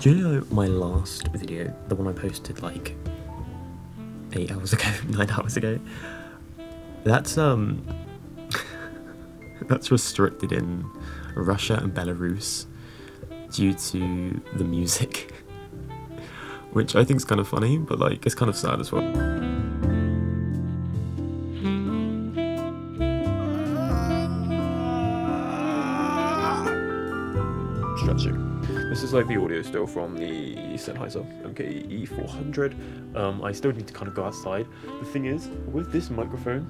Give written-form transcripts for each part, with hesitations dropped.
Do you know my last video, the one I posted like 8 hours ago, 9 hours ago? That's that's restricted in Russia and Belarus due to the music, which I think is kind of funny, but like it's kind of sad as well. Stretching. This is like the audio still from the Senheiser MK-E400. I still need to kind of go outside. The thing is, with this microphone,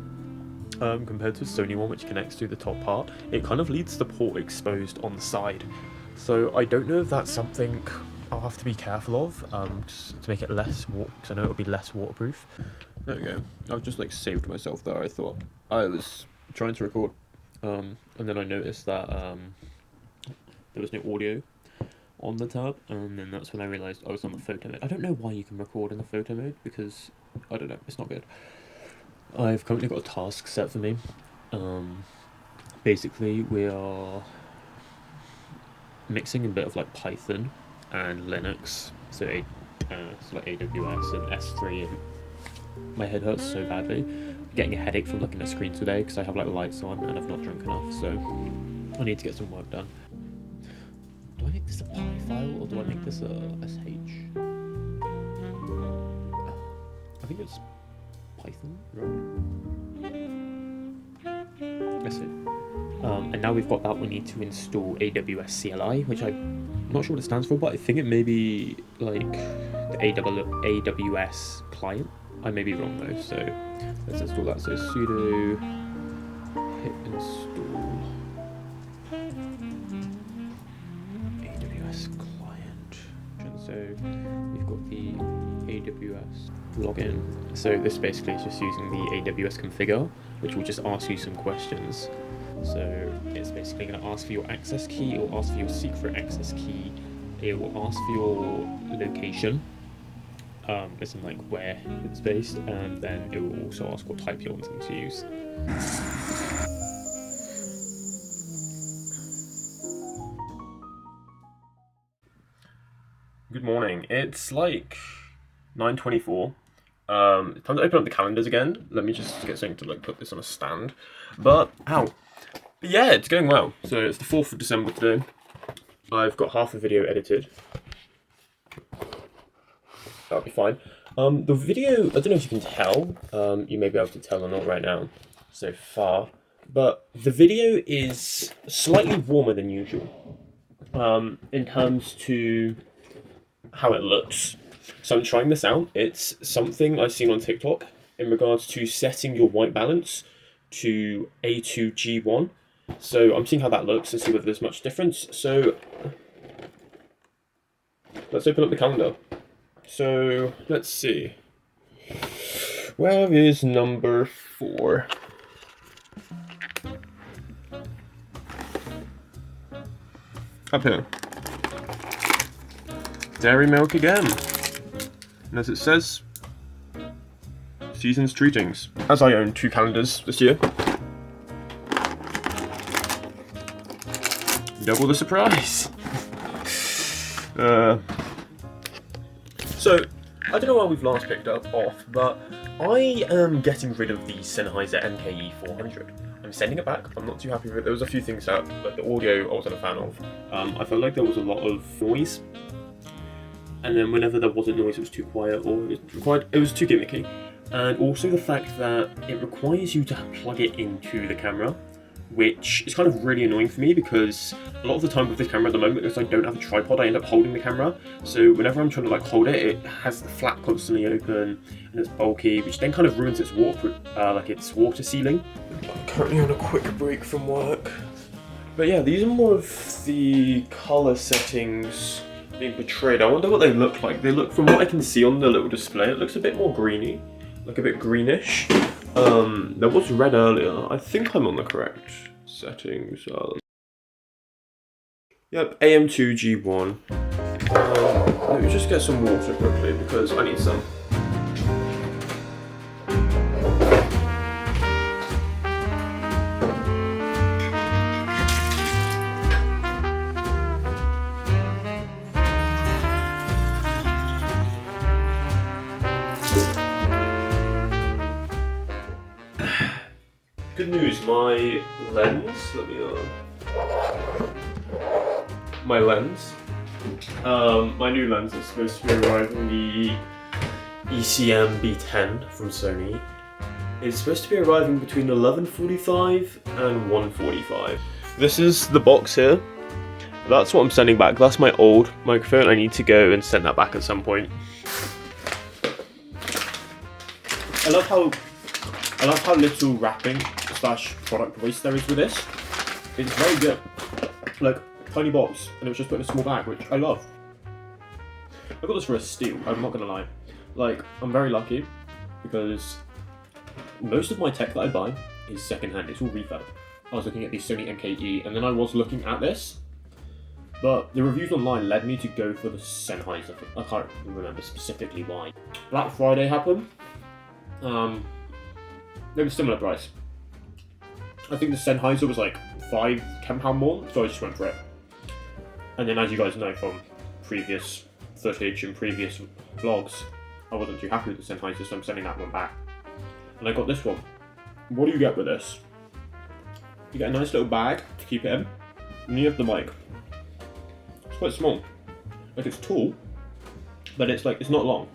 compared to a Sony one which connects to the top part, it kind of leaves the port exposed on the side. So I don't know if that's something I'll have to be careful of, just to make it less because I know it'll be less waterproof. There we go. I've just like saved myself there. I thought I was trying to record, and then I noticed that there was no audio on the tab, and then that's when I realised I was on the photo mode. I don't know why you can record in the photo mode, because I don't know, it's not good. I've currently got a task set for me. Basically we are mixing a bit of like Python and Linux, so like AWS and S3, and my head hurts so badly. I'm getting a headache from looking at the screen today because I have like lights on and I've not drunk enough, so I need to get some work done. Do I make this a PI file or do I make this a SH? I think it's Python, right? That's it. And now we've got that, we need to install AWS CLI, which I'm not sure what it stands for, but I think it may be like the AWS client. I may be wrong though, so let's install that. So sudo hit install AWS client. And so we've got the AWS login. So this basically is just using the AWS configure, which will just ask you some questions. So it's basically going to ask for your access key, it will ask for your secret access key, it will ask for your location, as in like where it's based, and then it will also ask what type you're wanting to use. Good morning, it's like 9:24. It's time to open up the calendars again. Let me just get something to like put this on a stand. But yeah, it's going well. So it's the 4th of December today. I've got half the video edited. That'll be fine. The video, I don't know if you can tell. You may be able to tell or not right now so far. But the video is slightly warmer than usual. In terms to how it looks. So I'm trying this out. It's something I've seen on TikTok in regards to setting your white balance to A2G1. So I'm seeing how that looks and see whether there's much difference. So let's open up the calendar. So let's see. Where is number 4? Up here. Dairy milk again. And as it says, season's treatings. As I own 2 calendars this year, double the surprise. So, I don't know why we've last picked up off, but I am getting rid of the Senheiser MK-E400. I'm sending it back. I'm not too happy with it. There was a few things that, like the audio, I wasn't a fan of. I felt like there was a lot of noise. And then whenever there wasn't noise, it was too quiet, or it was too gimmicky. And also the fact that it requires you to plug it into the camera, which is kind of really annoying for me because a lot of the time with this camera at the moment, because I don't have a tripod, I end up holding the camera. So whenever I'm trying to like hold it, it has the flap constantly open and it's bulky, which then kind of ruins its water sealing. I'm currently on a quick break from work. But yeah, these are more of the color settings being portrayed. I wonder what they look like. They look, from what I can see on the little display, it looks a bit more greeny, like a bit greenish. There was red earlier. I think I'm on the correct settings. Yep, AM2G1. Let me just get some water quickly because I need some. Good news, my lens, my lens, my new lens is supposed to be arriving, the ECM-B10 from Sony. It's supposed to be arriving between 11:45 and 1:45. This is the box here. That's what I'm sending back. That's my old microphone. I need to go and send that back at some point. I love how little wrapping / product waste there is with this. It's very good. Like, tiny box, and it was just put in a small bag, which I love. I got this for a steal, I'm not gonna lie. Like, I'm very lucky, because most of my tech that I buy is secondhand, it's all refurb. I was looking at the Sony MKE, and then I was looking at this, but the reviews online led me to go for the Senheiser. I can't remember specifically why. Black Friday happened. They were similar price. I think the Senheiser was like £10 more, so I just went for it. And then, as you guys know from previous footage and previous vlogs, I wasn't too happy with the Senheiser, so I'm sending that one back. And I got this one. What do you get with this? You get a nice little bag to keep it in, and you have the mic. It's quite small. Like, it's tall, but it's not long.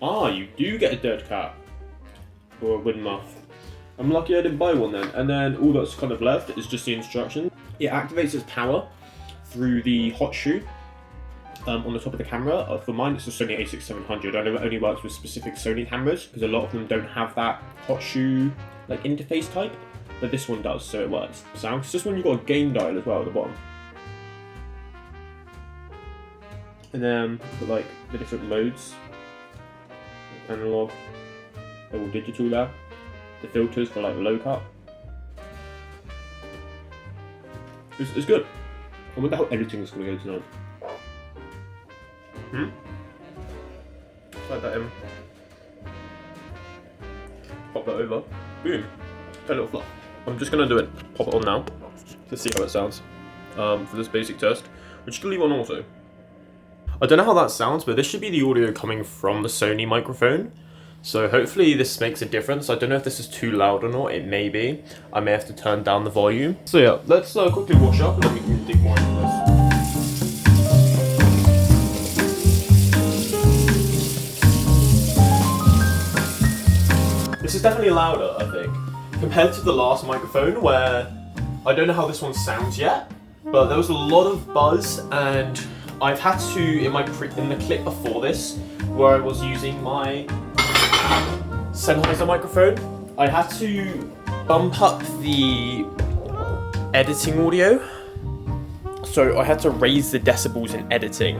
Ah, you do get a dead cat or a wind muff. I'm lucky I didn't buy one then. And then all that's kind of left is just the instructions. It activates its power through the hot shoe on the top of the camera. For mine, it's the Sony A6700. I know it only works with specific Sony cameras because a lot of them don't have that hot shoe like interface type, but this one does, so it works. Sound. It's just when you've got a game dial as well at the bottom. And then for like the different modes. Analog, all digital there. The filters for like the low cut. It's good. I wonder how editing is going to go tonight. Slide that in. Pop that over. Boom. A little fluff. I'm just going to do it. Pop it on now to see how it sounds for this basic test, which you can leave on auto. I don't know how that sounds, but this should be the audio coming from the Sony microphone. So hopefully this makes a difference. I don't know if this is too loud or not. It may be. I may have to turn down the volume. So yeah, let's quickly wash up and then we can dig more into this. This is definitely louder, I think, compared to the last microphone where I don't know how this one sounds yet, but there was a lot of buzz, and I've had to, in the clip before this, where I was using my Sennheiser microphone, I had to bump up the editing audio. So I had to raise the decibels in editing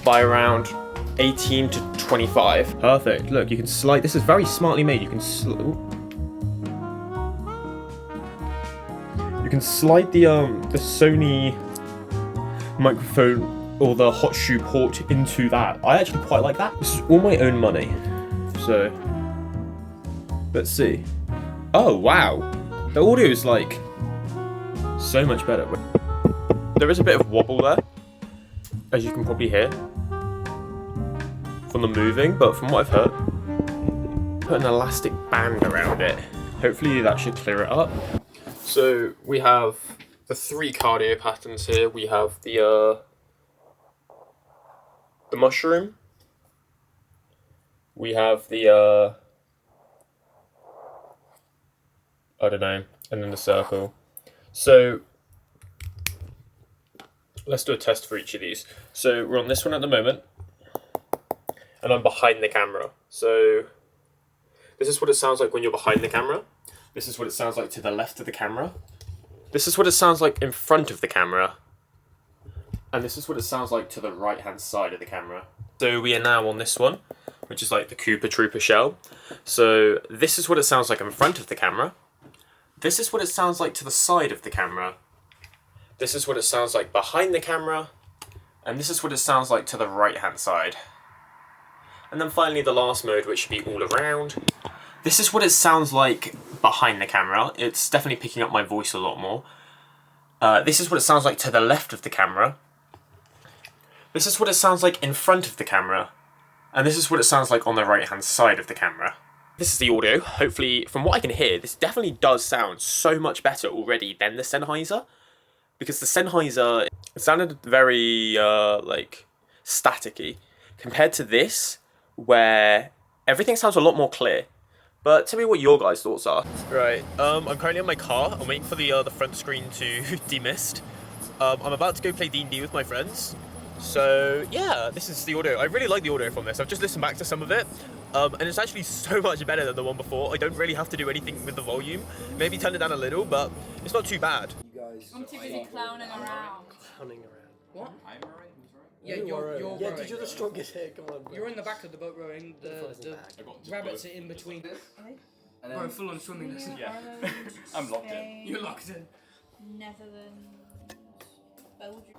by around 18 to 25. Perfect. Look, you can slide. This is very smartly made. You can slide the Sony microphone or the hot shoe port into that. I actually quite like that. This is all my own money. So, let's see. Oh, wow. The audio is like so much better. There is a bit of wobble there, as you can probably hear from the moving, but from what I've heard, put an elastic band around it. Hopefully that should clear it up. So we have the 3 cardio patterns here. We have the mushroom. We have the I don't know, and then the circle. So let's do a test for each of these. So we're on this one at the moment, and I'm behind the camera. So this is what it sounds like when you're behind the camera. This is what it sounds like to the left of the camera. This is what it sounds like in front of the camera. And this is what it sounds like to the right-hand side of the camera. So we are now on this one, which is like the Cooper Trooper shell. So this is what it sounds like in front of the camera. This is what it sounds like to the side of the camera. This is what it sounds like behind the camera. And this is what it sounds like to the right-hand side. And then finally the last mode, which should be all around. This is what it sounds like behind the camera. It's definitely picking up my voice a lot more. This is what it sounds like to the left of the camera. This is what it sounds like in front of the camera. And this is what it sounds like on the right-hand side of the camera. This is the audio. Hopefully, from what I can hear, this definitely does sound so much better already than the Sennheiser. Because the Sennheiser sounded very, like, staticky. Compared to this, where everything sounds a lot more clear. But tell me what your guys' thoughts are. Right, I'm currently in my car. I'm waiting for the front screen to demist. I'm about to go play D&D with my friends. So yeah, this is the audio. I really like the audio from this. I've just listened back to some of it, and it's actually so much better than the one before. I don't really have to do anything with the volume. Maybe turn it down a little, but it's not too bad. I'm too busy clowning around. Clowning around. What? I'm alright. Yeah, you're Yeah, rowing. because you're the strongest here, come on, bro. You're in the back of the boat rowing, the rabbits are in between. And Bro, then, full on swimming lesson. yeah, I'm locked in. You're locked in. Netherlands, Belgium.